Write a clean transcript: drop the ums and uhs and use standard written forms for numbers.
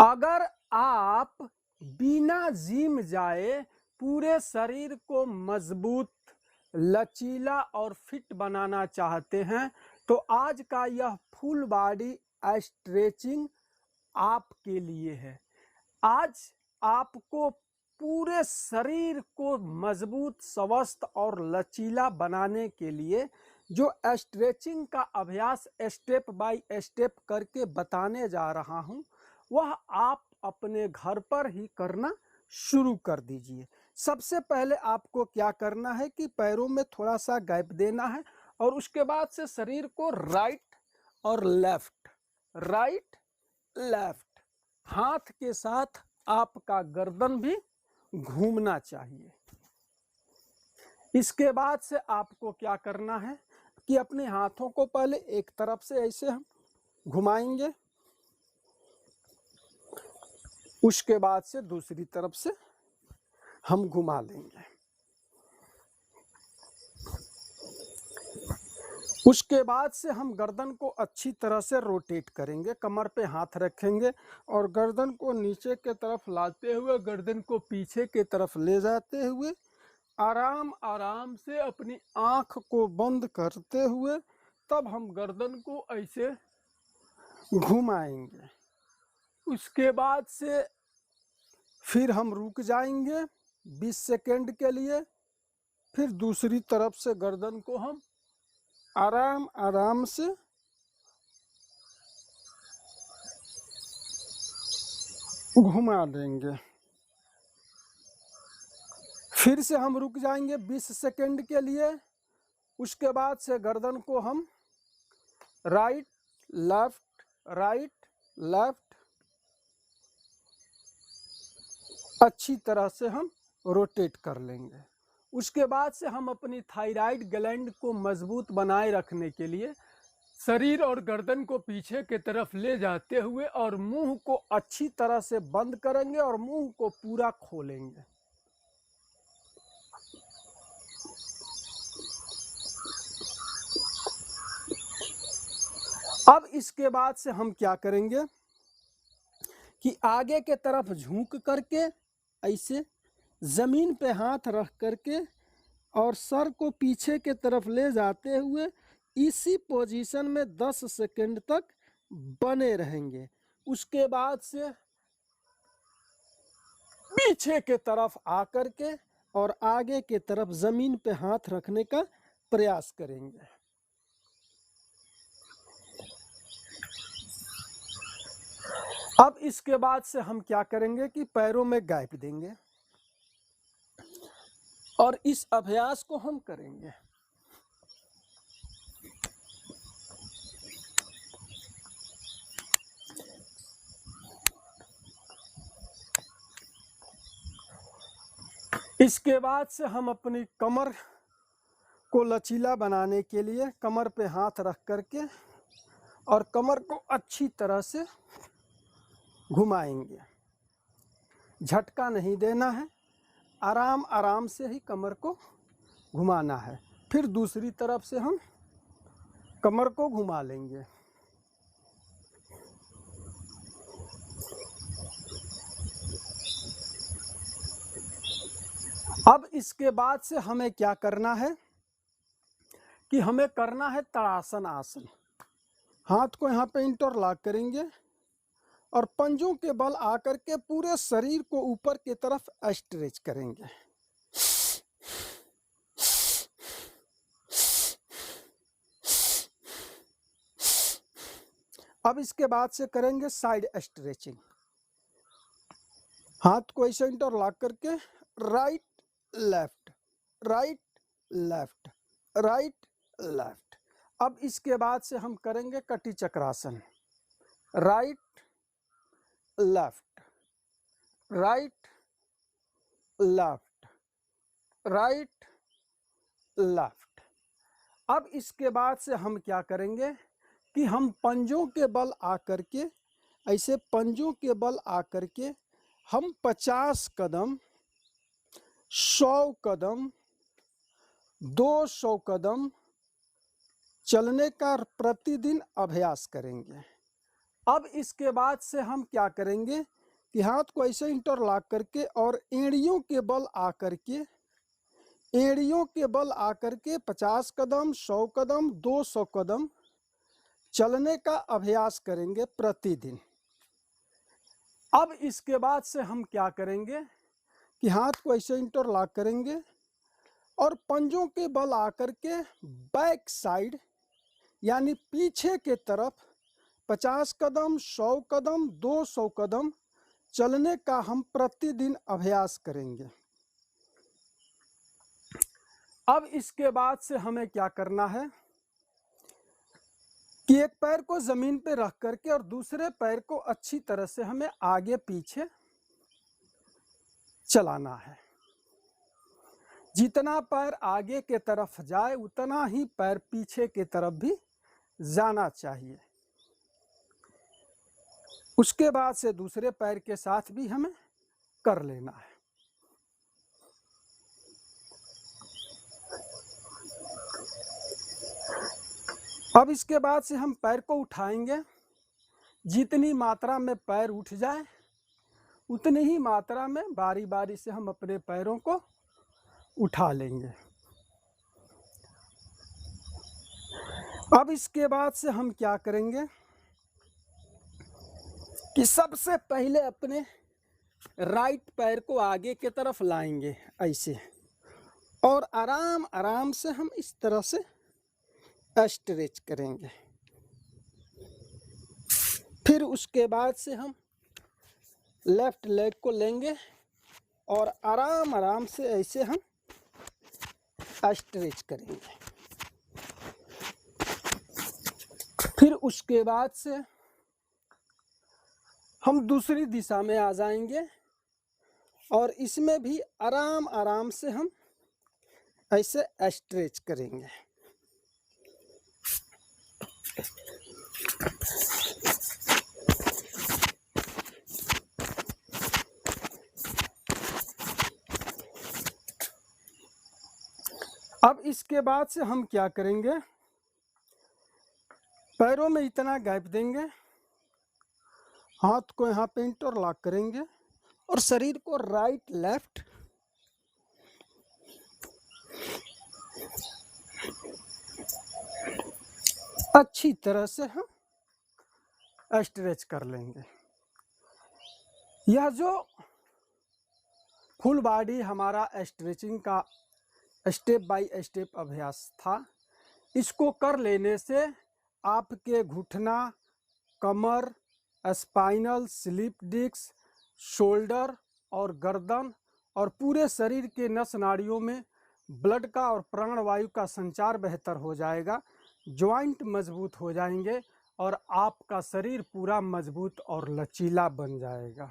अगर आप बिना जिम जाए पूरे शरीर को मजबूत, लचीला और फिट बनाना चाहते हैं तो आज का यह फुल बॉडी स्ट्रेचिंग आपके लिए है। आज आपको पूरे शरीर को मजबूत, स्वस्थ और लचीला बनाने के लिए जो स्ट्रेचिंग का अभ्यास स्टेप बाय स्टेप करके बताने जा रहा हूं, वह आप अपने घर पर ही करना शुरू कर दीजिए। सबसे पहले आपको क्या करना है कि पैरों में थोड़ा सा गैप देना है और उसके बाद से शरीर को राइट और लेफ्ट, राइट लेफ्ट, हाथ के साथ आपका गर्दन भी घूमना चाहिए। इसके बाद से आपको क्या करना है कि अपने हाथों को पहले एक तरफ से ऐसे हम घुमाएंगे, उसके बाद से दूसरी तरफ से हम घुमा लेंगे। उसके बाद से हम गर्दन को अच्छी तरह से रोटेट करेंगे, कमर पे हाथ रखेंगे और गर्दन को नीचे के तरफ लाते हुए, गर्दन को पीछे के तरफ ले जाते हुए आराम आराम से अपनी आँख को बंद करते हुए तब हम गर्दन को ऐसे घुमाएंगे। उसके बाद से फिर हम रुक जाएंगे 20 सेकेंड के लिए, फिर दूसरी तरफ से गर्दन को हम आराम आराम से घुमा देंगे। फिर से हम रुक जाएंगे 20 सेकेंड के लिए। उसके बाद से गर्दन को हम राइट लेफ्ट अच्छी तरह से हम रोटेट कर लेंगे। उसके बाद से हम अपनी थायराइड ग्लैंड को मजबूत बनाए रखने के लिए शरीर और गर्दन को पीछे के तरफ ले जाते हुए और मुंह को अच्छी तरह से बंद करेंगे और मुंह को पूरा खोलेंगे। अब इसके बाद से हम क्या करेंगे कि आगे के तरफ झुक करके ऐसे जमीन पे हाथ रख करके और सर को पीछे के तरफ ले जाते हुए इसी पोजीशन में 10 सेकंड तक बने रहेंगे। उसके बाद से पीछे के तरफ आकर के और आगे के तरफ जमीन पे हाथ रखने का प्रयास करेंगे। अब इसके बाद से हम क्या करेंगे कि पैरों में गैप देंगे और इस अभ्यास को हम करेंगे। इसके बाद से हम अपनी कमर को लचीला बनाने के लिए कमर पे हाथ रख करके और कमर को अच्छी तरह से घुमाएंगे। झटका नहीं देना है, आराम आराम से ही कमर को घुमाना है। फिर दूसरी तरफ से हम कमर को घुमा लेंगे। अब इसके बाद से हमें क्या करना है कि हमें करना है ताड़ासन आसन। हाथ को यहाँ पे इंटरलॉक करेंगे और पंजों के बल आकर के पूरे शरीर को ऊपर की तरफ स्ट्रेच करेंगे। अब इसके बाद से करेंगे साइड स्ट्रेचिंग। हाथ को ऐसे इंटरलॉक करके right left, right left, right left. अब इसके बाद से हम करेंगे kati chakrasana. Right left, right left, right left. अब इसके बाद से हम क्या करेंगे कि हम पंजों के बल आकर के ऐसे पंजों के बल आकर के हम 50 कदम, 100 कदम, 200 कदम चलने का प्रतिदिन अभ्यास करेंगे। अब इसके बाद से हम क्या करेंगे कि हाथ को ऐसे इंटरलॉक करके और एड़ियों के बल आकर के 50 कदम, 100 कदम, 200 कदम चलने का अभ्यास करेंगे प्रतिदिन। अब इसके बाद से हम क्या करेंगे कि हाथ को ऐसे इंटरलॉक करेंगे और पंजों के बल आकर के बैक साइड यानी पीछे के तरफ 50 कदम, 100 कदम, 200 कदम चलने का हम प्रतिदिन अभ्यास करेंगे। अब इसके बाद से हमें क्या करना है कि एक पैर को जमीन पे रख करके और दूसरे पैर को अच्छी तरह से हमें आगे पीछे चलाना है। जितना पैर आगे के तरफ जाए उतना ही पैर पीछे के तरफ भी जाना चाहिए। उसके बाद से दूसरे पैर के साथ भी हमें कर लेना है। अब इसके बाद से हम पैर को उठाएंगे। जितनी मात्रा में पैर उठ जाए उतनी ही मात्रा में बारी बारी से हम अपने पैरों को उठा लेंगे। अब इसके बाद से हम क्या करेंगे कि सबसे पहले अपने राइट पैर को आगे की तरफ लाएंगे ऐसे, और आराम आराम से हम इस तरह से स्ट्रेच करेंगे। फिर उसके बाद से हम लेफ्ट लेग को लेंगे और आराम आराम से ऐसे हम स्ट्रेच करेंगे। फिर उसके बाद से हम दूसरी दिशा में आ जाएंगे और इसमें भी आराम आराम से हम ऐसे स्ट्रेच करेंगे। अब इसके बाद से हम क्या करेंगे, पैरों में इतना गैप देंगे, हाथ को यहाँ पे इंटरलॉक करेंगे और शरीर को राइट लेफ्ट अच्छी तरह से हम स्ट्रेच कर लेंगे। यह जो फुल बॉडी हमारा स्ट्रेचिंग का स्टेप बाय स्टेप अभ्यास था, इसको कर लेने से आपके घुटना, कमर, स्पाइनल, स्लिप डिस्क, शोल्डर और गर्दन और पूरे शरीर के नस नाड़ियों में ब्लड का और प्राणवायु का संचार बेहतर हो जाएगा, ज्वाइंट मजबूत हो जाएंगे और आपका शरीर पूरा मजबूत और लचीला बन जाएगा।